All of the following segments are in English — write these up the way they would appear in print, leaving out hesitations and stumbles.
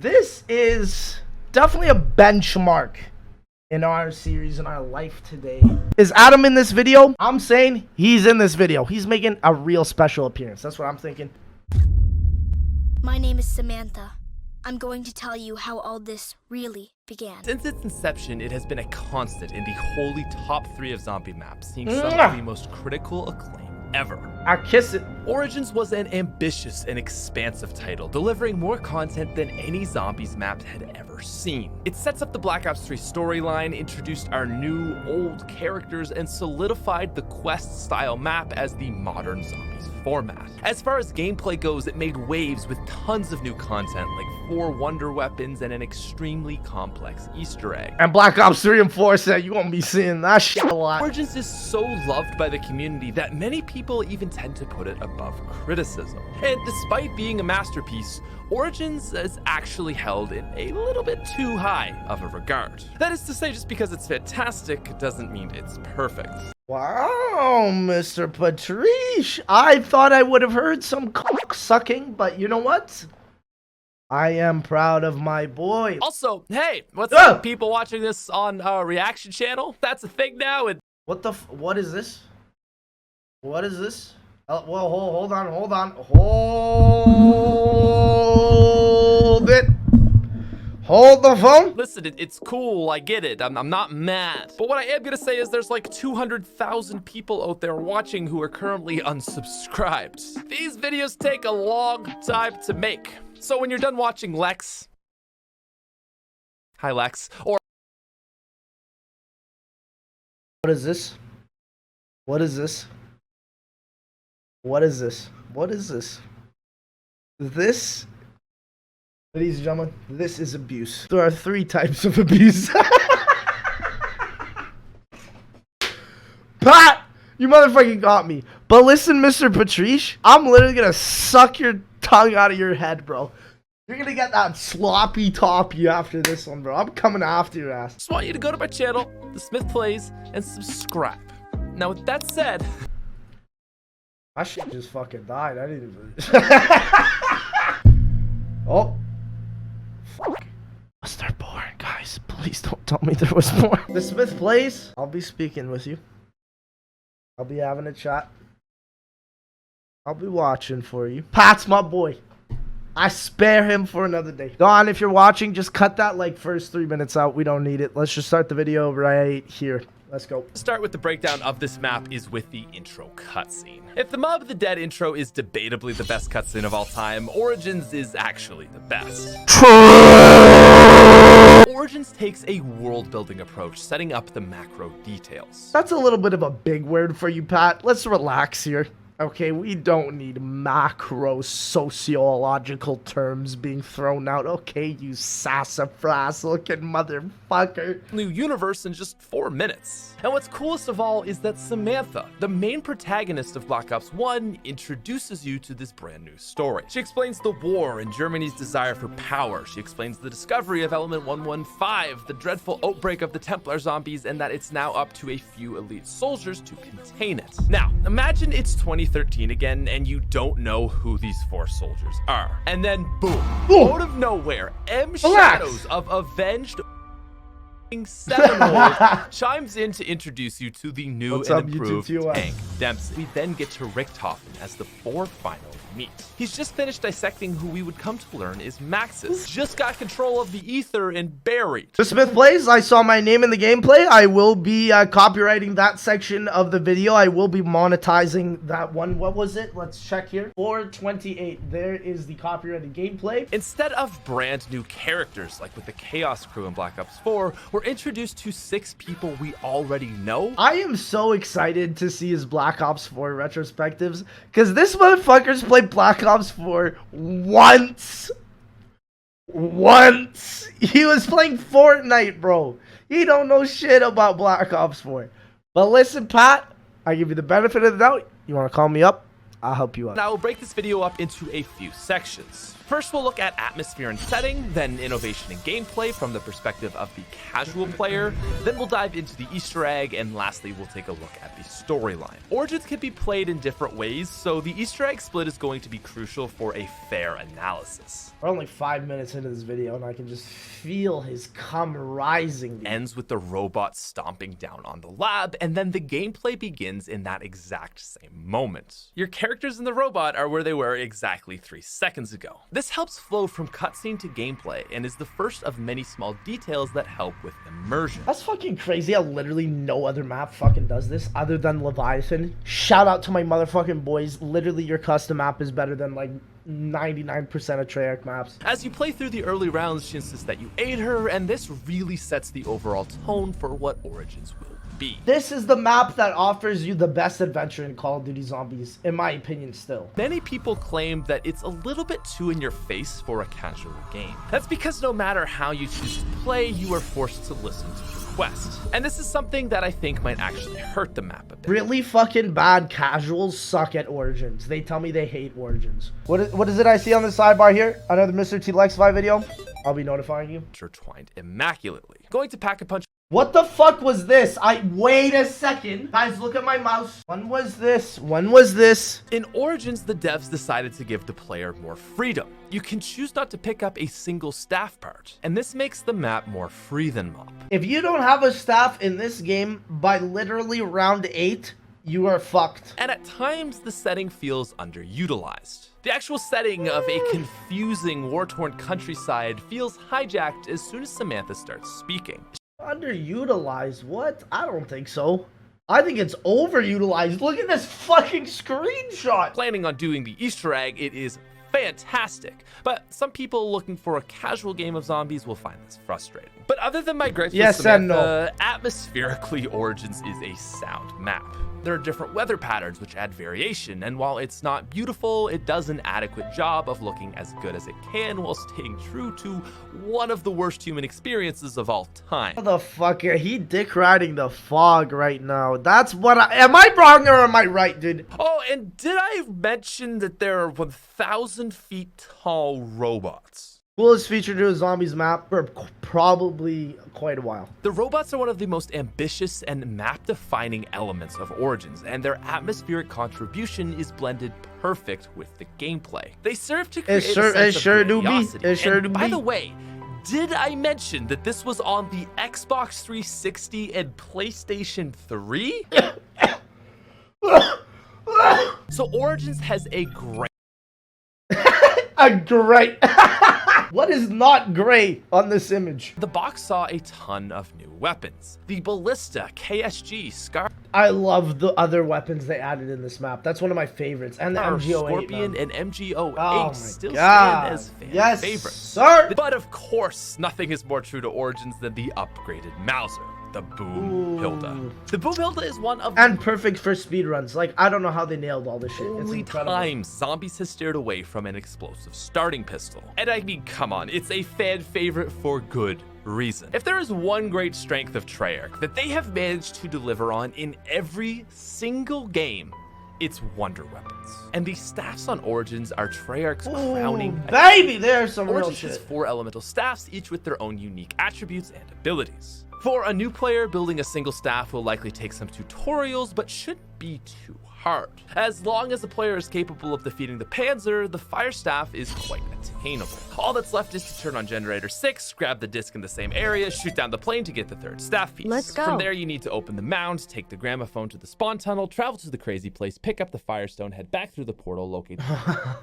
This is definitely a benchmark in our series, in our life today. Is Adam in this video? I'm saying he's in this video. He's making a real special appearance. That's what I'm thinking. My name is Samantha. I'm going to tell you how all this really began. Since its inception, it has been a constant in the holy top 3 of zombie maps, seeing some of the most critical acclaim ever. I kiss it. Origins was an ambitious and expansive title, delivering more content than any zombies map had ever seen. It sets up the Black Ops 3 storyline, introduced our new, old characters, and solidified the quest-style map as the modern zombies format. As far as gameplay goes, it made waves with tons of new content, like 4 wonder weapons and an extremely complex Easter egg. And Black Ops 3 and 4 said you won't be seeing that shit a lot. Origins is so loved by the community that many people even tend to put it above criticism. And despite being a masterpiece, Origins is actually held in a little bit too high of a regard. That is to say, just because it's fantastic doesn't mean it's perfect. Wow, Mr. Patrice. I thought I would have heard some cock sucking, but you know what? I am proud of my boy. Also, hey, what's up, people watching this on our reaction channel? That's a thing now. And what is this? What is this? Well, hold on. Hold it. Hold the phone. Listen, it's cool. I get it. I'm not mad. But what I am going to say is there's like 200,000 people out there watching who are currently unsubscribed. These videos take a long time to make. So when you're done watching Lex, hi Lex, or what is this? What is this? What is this? What is this? This, ladies and gentlemen, this is abuse. There are 3 types of abuse. Pat, you motherfucking got me. But listen, Mr. Patrice, I'm literally gonna suck your tongue out of your head, bro. You're gonna get that sloppy toppy after this one, bro. I'm coming after your ass. Just want you to go to my channel, The Smith Plays, and subscribe. Now, with that said, my shit just fucking died. I didn't even. Oh. Fuck. Was there more, guys? Please don't tell me there was more. The Smith Plays. I'll be speaking with you. I'll be having a chat. I'll be watching for you. Pat's my boy. I spare him for another day. Don, if you're watching, just cut that like first 3 minutes out. We don't need it. Let's just start the video right here. Let's go. Start with the breakdown of this map is with the intro cutscene. If the Mob of the Dead intro is debatably the best cutscene of all time, Origins is actually the best. Origins takes a world-building approach, setting up the macro details. That's a little bit of a big word for you, Pat. Let's relax here. Okay, we don't need macro sociological terms being thrown out. Okay, you sassafras looking motherfucker. New universe in just 4 minutes. And what's coolest of all is that Samantha, the main protagonist of Black Ops 1, introduces you to this brand new story. She explains the war and Germany's desire for power. She explains the discovery of Element 115, the dreadful outbreak of the Templar zombies, and that it's now up to a few elite soldiers to contain it. Now, imagine it's 2013 again and you don't know who these 4 soldiers are. And then boom, out of nowhere, M Shadows of Avenged Sevenfold chimes in to introduce you to the new and improved Tank Dempsey. We then get to Richthofen as the 4 final meet. He's just finished dissecting who we would come to learn is Maxis. Just got control of the ether and buried. The Smith Plays, I saw my name in the gameplay. I will be copyrighting that section of the video. I will be monetizing that one. What was it? Let's check here. 428. There is the copyrighted gameplay. Instead of brand new characters like with the Chaos Crew in Black Ops 4, we're introduced to 6 people we already know. I am so excited to see his Black Ops 4 retrospectives because this motherfucker's played Black Ops 4 once. He was playing Fortnite, bro. He don't know shit about Black Ops 4. But listen, Pat, I give you the benefit of the doubt. You want to call me up? I'll help you out. Now, we'll break this video up into a few sections. First, we'll look at atmosphere and setting, then innovation and gameplay from the perspective of the casual player, then we'll dive into the Easter egg, and lastly, we'll take a look at the storyline. Origins can be played in different ways, so the Easter egg split is going to be crucial for a fair analysis. We're only 5 minutes into this video, and I can just feel his cum rising. Ends with the robot stomping down on the lab, and then the gameplay begins in that exact same moment. Your characters in the robot are where they were exactly 3 seconds ago. This helps flow from cutscene to gameplay, and is the first of many small details that help with immersion. That's fucking crazy how literally no other map fucking does this other than Leviathan. Shout out to my motherfucking boys. Literally, your custom map is better than like 99% of Treyarch maps. As you play through the early rounds, she insists that you aid her, and this really sets the overall tone for what Origins will be. This is the map that offers you the best adventure in Call of Duty Zombies, in my opinion still. Many people claim that it's a little bit too in your face for a casual game. That's because no matter how you choose to play, you are forced to listen to the quest. And this is something that I think might actually hurt the map a bit. Really fucking bad casuals suck at Origins. They tell me they hate Origins. What is it I see on the sidebar here? Another Mr. T Lexify video? I'll be notifying you. Intertwined immaculately. Going to pack a punch. What the fuck was this? Wait a second. Guys, look at my mouse. When was this? When was this? In Origins, the devs decided to give the player more freedom. You can choose not to pick up a single staff part, and this makes the map more free than mop. If you don't have a staff in this game by literally round 8, you are fucked. And at times, the setting feels underutilized. The actual setting of a confusing, war-torn countryside feels hijacked as soon as Samantha starts speaking. Underutilized? What? I don't think so. I think it's overutilized. Look at this fucking screenshot. Planning on doing the Easter egg, it is fantastic, but some people looking for a casual game of zombies will find this frustrating. But other than my gripes with Samantha, atmospherically, Origins is a sound map. There are different weather patterns which add variation, and while it's not beautiful, it does an adequate job of looking as good as it can while staying true to one of the worst human experiences of all time. Motherfucker, he dick riding the fog right now. That's what am I wrong or am I right, dude? Oh, and did I mention that there are 1,000 feet tall robots? Coolest feature to a zombies map for probably quite a while. The robots are one of the most ambitious and map-defining elements of Origins, and their atmospheric contribution is blended perfect with the gameplay. They serve to create a sense of curiosity. It sure do be. By the way, did I mention that this was on the Xbox 360 and PlayStation 3? So Origins has a great... What is not gray on this image? The box saw a ton of new weapons. The Ballista, KSG, Scar... I love the other weapons they added in this map. That's one of my favorites. And the MG08, Scorpion man. and MG08 still God. stand as fan favorites. Sir. But of course, nothing is more true to Origins than the upgraded Mauser, the Boom Hilda. The Boom Hilda is one of and perfect for speedruns. Like, I don't know how they nailed all this shit. It's only incredible. times zombies has steered away from an explosive starting pistol. And I mean, come on, it's a fan favorite for good reason. If there is one great strength of Treyarch that they have managed to deliver on in every single game, it's wonder weapons. And the staffs on Origins are Treyarch's crowning. Baby, there's some real Origins shit. has 4 elemental staffs, each with their own unique attributes and abilities. For a new player, building a single staff will likely take some tutorials, but shouldn't be too hard. As long as the player is capable of defeating the Panzer, the fire staff is quite attainable. All that's left is to turn on generator 6, grab the disc in the same area, shoot down the plane to get the 3rd staff piece. Let's go. From there, you need to open the mound, take the gramophone to the spawn tunnel, travel to the crazy place, pick up the firestone, head back through the portal, locate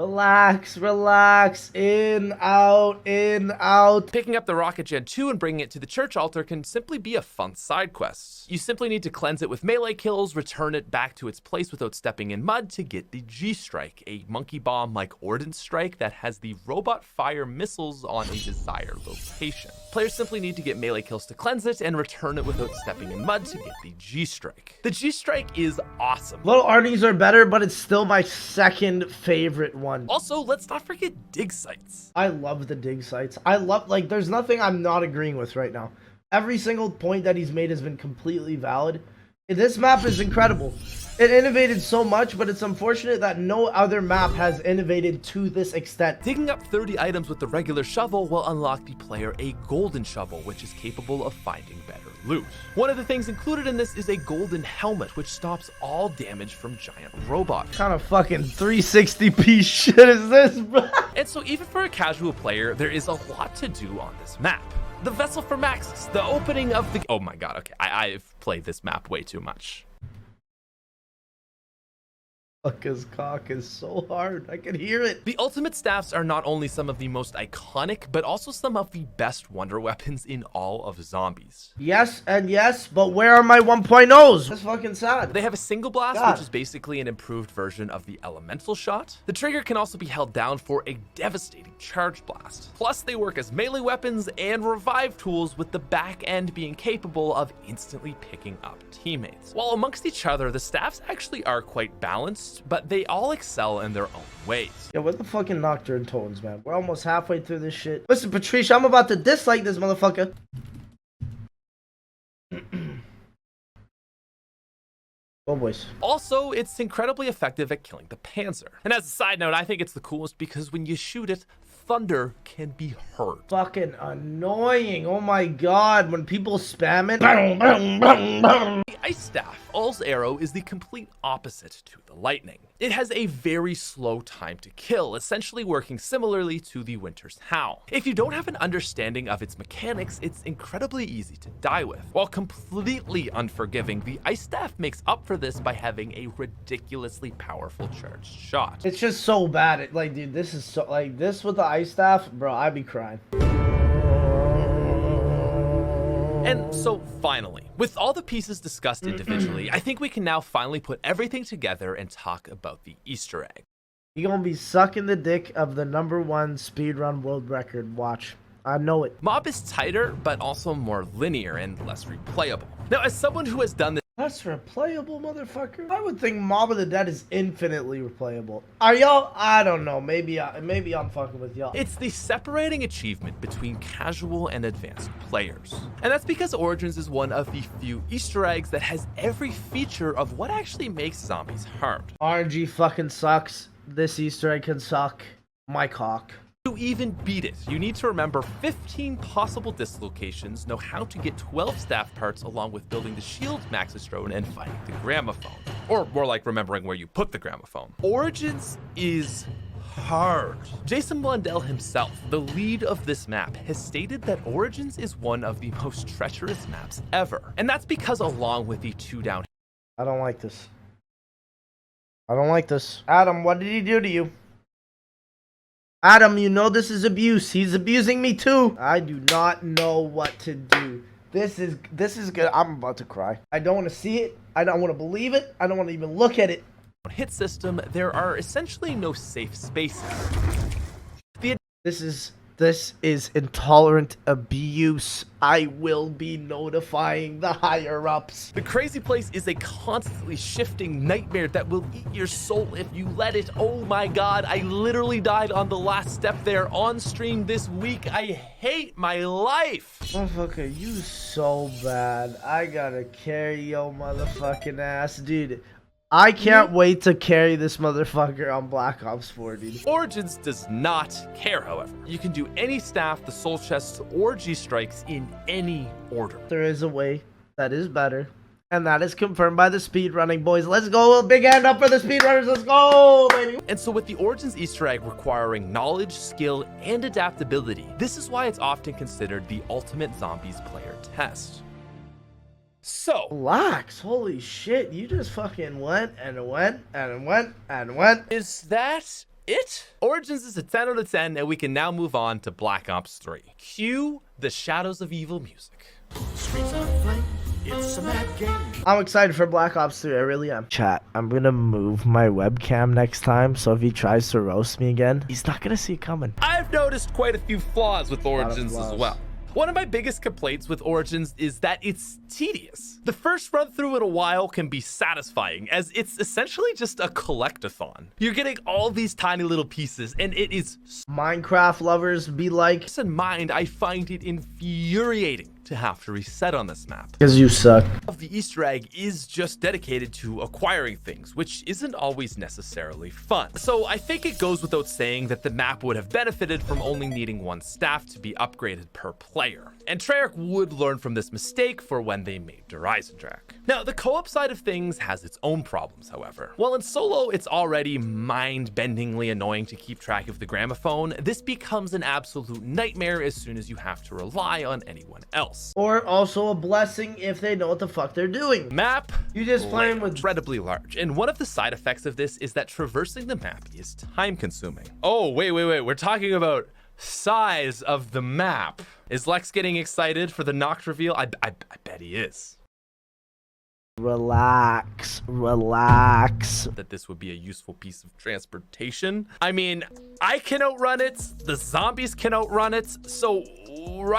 Relax, relax, in, out, in, out. Picking up the Rocket Gen 2 and bringing it to the church altar can simply be a fun side quest. You simply need to cleanse it with melee kills, return it back to its place without stepping in mud to get the G-Strike, a monkey bomb like Ordnance Strike that has the robot fire missiles on a desired location. Players simply need to get melee kills to cleanse it and return it without stepping in mud to get the G-Strike. The G-Strike is awesome. Little Arnie's are better, but it's still my second favorite one. Also, let's not forget dig sites. I love the dig sites. I love, like, there's nothing I'm not agreeing with right now. Every single point that he's made has been completely valid. This map is incredible. It innovated so much, but it's unfortunate that no other map has innovated to this extent. Digging up 30 items with the regular shovel will unlock the player a golden shovel, which is capable of finding better loot. One of the things included in this is a golden helmet, which stops all damage from giant robots. What kind of fucking 360p shit is this, bro? And so even for a casual player, there is a lot to do on this map. The vessel for Maxis, the opening of the... Oh my god, okay, I've played this map way too much. Fuck, his cock is so hard. I can hear it. The ultimate staffs are not only some of the most iconic, but also some of the best wonder weapons in all of zombies. Yes and yes, but where are my 1.0s? That's fucking sad. They have a single blast, God. which is basically an improved version of the elemental shot. The trigger can also be held down for a devastating charge blast. Plus, they work as melee weapons and revive tools, with the back end being capable of instantly picking up teammates. While amongst each other, the staffs actually are quite balanced, but they all excel in their own ways. Yeah, what the fucking nocturne tones, man? We're almost halfway through this shit. Listen, Patricia, I'm about to dislike this motherfucker. Oh, boys. Also, it's incredibly effective at killing the Panzer. And as a side note, I think it's the coolest because when you shoot it, thunder can be heard. Fucking annoying. Oh my god, when people spam it. Boom, boom, boom, boom. The Ice Staff, All's arrow, is the complete opposite to the Lightning. It has a very slow time to kill, essentially working similarly to the Winter's Howl. If you don't have an understanding of its mechanics, it's incredibly easy to die with. While completely unforgiving, the Ice Staff makes up for this by having a ridiculously powerful charged shot. It's just so bad. Like, dude, this is so, like, this with the Ice Staff, bro, I'd be crying. And so finally, with all the pieces discussed individually, I think we can now finally put everything together and talk about the Easter egg. You're gonna be sucking the dick of the #1 speedrun world record. Watch. I know it. Mob is tighter, but also more linear and less replayable. Now, as someone who has done this, That's replayable, motherfucker. I would think Mob of the Dead is infinitely replayable. Are y'all? I don't know. Maybe I'm fucking with y'all. it's the separating achievement between casual and advanced players. And that's because Origins is one of the few Easter eggs that has every feature of what actually makes zombies hard. RNG fucking sucks. This Easter egg can suck. My cock. To even beat it, you need to remember 15 possible dislocations, know how to get 12 staff parts along with building the shield Maxis drone and finding the gramophone. Or more like remembering where you put the gramophone. Origins is hard. Jason Blundell himself, the lead of this map, has stated that Origins is one of the most treacherous maps ever. And that's because along with the 2 down... I don't like this. I don't like this. Adam, what did he do to you? Adam, you know this is abuse. He's abusing me too. I do not know what to do. This is good. I'm about to cry. I don't want to see it. I don't want to believe it. I don't want to even look at it. hit system, there are essentially no safe spaces. This is intolerant abuse. I will be notifying the higher ups. The crazy place is a constantly shifting nightmare that will eat your soul if you let it. Oh my god, I literally died on the last step there on stream this week. I hate my life. Motherfucker, you so bad. I gotta carry your motherfucking ass, dude. I can't wait to carry this motherfucker on Black Ops 4, dude. Origins does not care, however. You can do any staff, the soul chests, or G-strikes in any order. There is a way that is better, and that is confirmed by the speedrunning boys. Let's go, big hand up for the speedrunners. Let's go, baby. And so with the Origins Easter egg requiring knowledge, skill, and adaptability, this is why it's often considered the ultimate zombies player test. So, relax. Holy shit, you just fucking went and went and went and went. Is that it? Origins is a 10 out of 10, and we can now move on to Black Ops 3. Cue the Shadows of Evil music. Streets of flame, it's a mad game. I'm excited for Black Ops 3, I really am. Chat, I'm gonna move my webcam next time, so if he tries to roast me again, he's not gonna see it coming. I've noticed quite a few flaws with Origins flaws. as well. One of my biggest complaints with Origins is that it's tedious. The first run through in a while can be satisfying, as it's essentially just a collectathon. You're getting all these tiny little pieces, and it is Minecraft lovers be like, in mind, I find it infuriating to to have to reset on this map. Because you suck. The Easter egg is just dedicated to acquiring things, which isn't always necessarily fun. So I think it goes without saying that the map would have benefited from only needing one staff to be upgraded per player. And Treyarch would learn from this mistake for when they made Horizon. Now, the co-op side of things has its own problems, however. While in solo, it's already mind-bendingly annoying to keep track of the gramophone, this becomes an absolute nightmare as soon as you have to rely on anyone else. Or also a blessing if they know what the fuck they're doing. Map, You just playing with... incredibly large, and one of the side effects of this is that traversing the map is time-consuming. Oh, wait, we're talking about size of the map. Is Lex getting excited for the Noct reveal? I bet he is. Relax. That this would be a useful piece of transportation. I mean, I can outrun it, the zombies can outrun it, so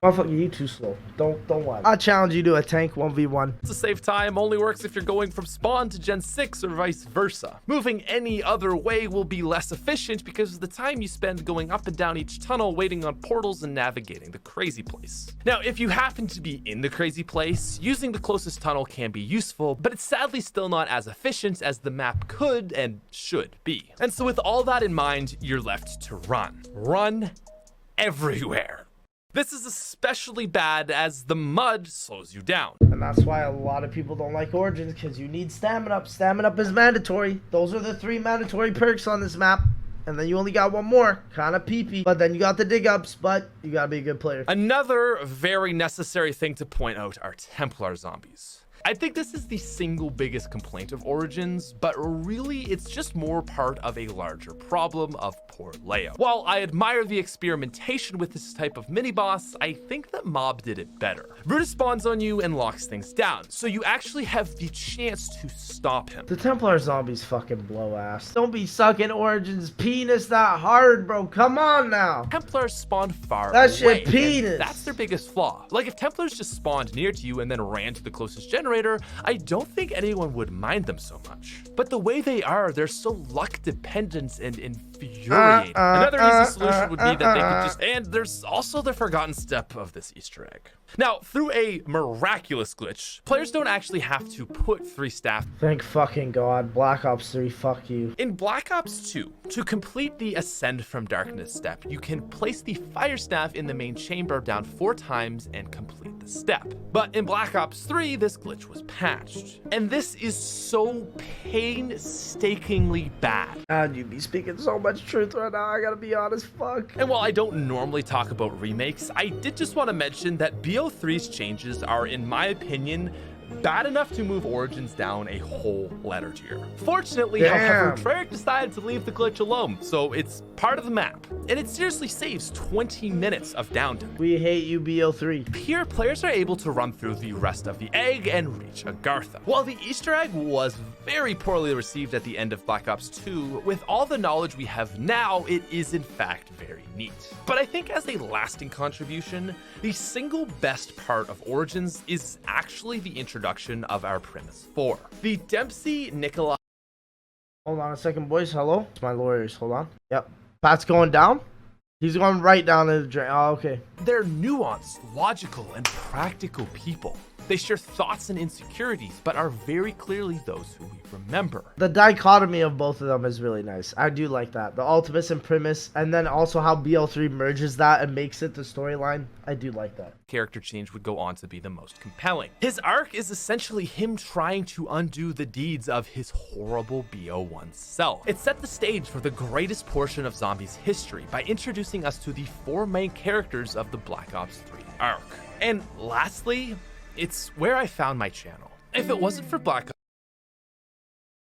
Motherfucker, you too slow. Don't lie. I challenge you to a tank 1v1. to save time only works if you're going from spawn to Gen 6 or vice versa. Moving any other way will be less efficient because of the time you spend going up and down each tunnel, waiting on portals and navigating the crazy place. Now, if you happen to be in the crazy place, using the closest tunnel can be useful, but it's sadly still not as efficient as the map could and should be. And so with all that in mind, you're left to run. Run everywhere. This is especially bad as the mud slows you down. And that's why a lot of people don't like Origins, because you need stamina up. Stamina up is mandatory. Those are the 3 mandatory perks on this map. And then you only got one more. Kind of pee-pee. But then you got the dig ups, but you gotta be a good player. Another very necessary thing to point out are Templar zombies. I think this is the single biggest complaint of Origins, but really it's just more part of a larger problem of poor layout. While I admire the experimentation with this type of mini-boss, I think that Mob did it better. Brutus spawns on you and locks things down, so you actually have the chance to stop him. The Templar zombies fucking blow ass. Don't be sucking Origins penis that hard, bro. Come on now. Templars spawn far That away. shit penis. And that's their biggest flaw. Like if Templars just spawned near to you and then ran to the closest generator, I don't think anyone would mind them so much. But the way they are, they're so luck dependent and infuriating. Another easy solution would be that they could just, and there's also the forgotten step of this Easter egg. Now, through a miraculous glitch, players don't actually have to put 3 staff. Thank fucking God. Black Ops 3, fuck you. In Black Ops 2, to complete the Ascend from Darkness step, you can place the fire staff in the main chamber down 4 times and complete the step. But in Black Ops 3, this glitch was patched. And this is so painstakingly bad. God, you be speaking so much truth right now. I gotta be honest, fuck. And while I don't normally talk about remakes, I did just want to mention that BO3's changes are, in my opinion, bad enough to move Origins down a whole letter tier. Fortunately, however, Treyarch decided to leave the glitch alone, so it's part of the map. And it seriously saves 20 minutes of downtime. We hate you, BO3. Here, players are able to run through the rest of the egg and reach Agartha. While the Easter egg was very poorly received at the end of Black Ops 2, with all the knowledge we have now, it is in fact very neat. But I think as a lasting contribution, the single best part of Origins is actually the introduction of our Premise 4. The Dempsey Nikolai. Hold on a second, boys. Hello? It's my lawyers. Hold on. Yep. Pat's going down? He's going right down to the drain. Oh, okay. They're nuanced, logical, and practical people. They share thoughts and insecurities, but are very clearly those who we remember. The dichotomy of both of them is really nice. I do like that. The Ultimus and Primus, and then also how BL3 merges that and makes it the storyline. I do like that. Character change would go on to be the most compelling. His arc is essentially him trying to undo the deeds of his horrible BO1 self. It set the stage for the greatest portion of Zombies history by introducing us to the 4 main characters of the Black Ops 3 arc. And lastly, it's where I found my channel. If it wasn't for Black Ops...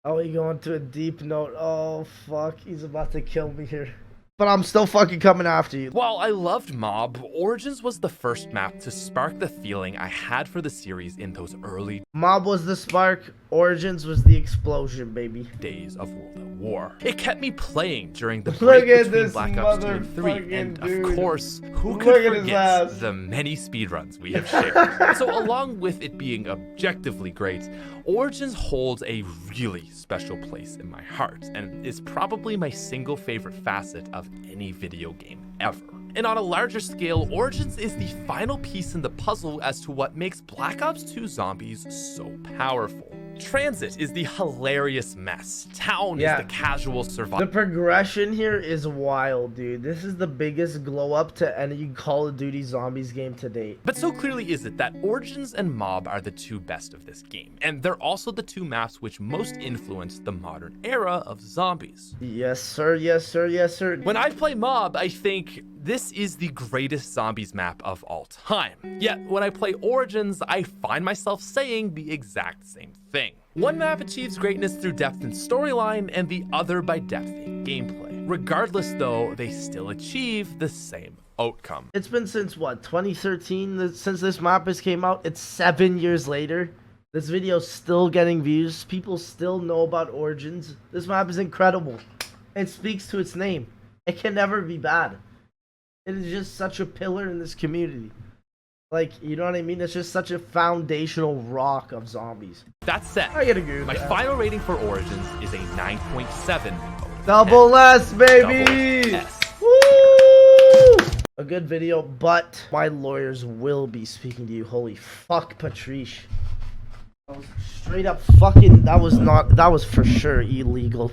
Oh, he going to a deep note. Oh, fuck. He's about to kill me here. But I'm still fucking coming after you. While I loved Mob, Origins was the first map to spark the feeling I had for the series in those early Mob was the spark. Origins was the explosion, baby. days of World at War. It kept me playing during the Look break at between this Black Ops 2 and 3, motherfucking and dude. of course, who Look could at his ass. forget the many speedruns we have shared. So along with it being objectively great, Origins holds a really special place in my heart, and is probably my single favorite facet of any video game ever. And on a larger scale, Origins is the final piece in the puzzle as to what makes Black Ops 2 Zombies so powerful. Transit is the hilarious mess. Town is the casual survival. The progression here is wild, dude. This is the biggest glow up to any Call of Duty Zombies game to date. But so clearly is it that Origins and Mob are the two best of this game, and they're also the two maps which most influenced the modern era of zombies. Yes, sir. Yes, sir. Yes, sir. When I play Mob, I think this is the greatest zombies map of all time. Yet, when I play Origins, I find myself saying the exact same thing. One map achieves greatness through depth in storyline, and the other by depth in gameplay. Regardless, though, they still achieve the same outcome. It's been since, what, 2013 since this map has came out? It's 7 years later. This video's still getting views. People still know about Origins. This map is incredible. It speaks to its name. It can never be bad. It is just such a pillar in this community. Like, you know what I mean? It's just such a foundational rock of zombies. That said, I gotta agree with my that. final rating for Origins is a 9.7. Double S, baby! Double S. Woo! A good video, but my lawyers will be speaking to you. Holy fuck, Patrice. That was straight up fucking, that was for sure illegal.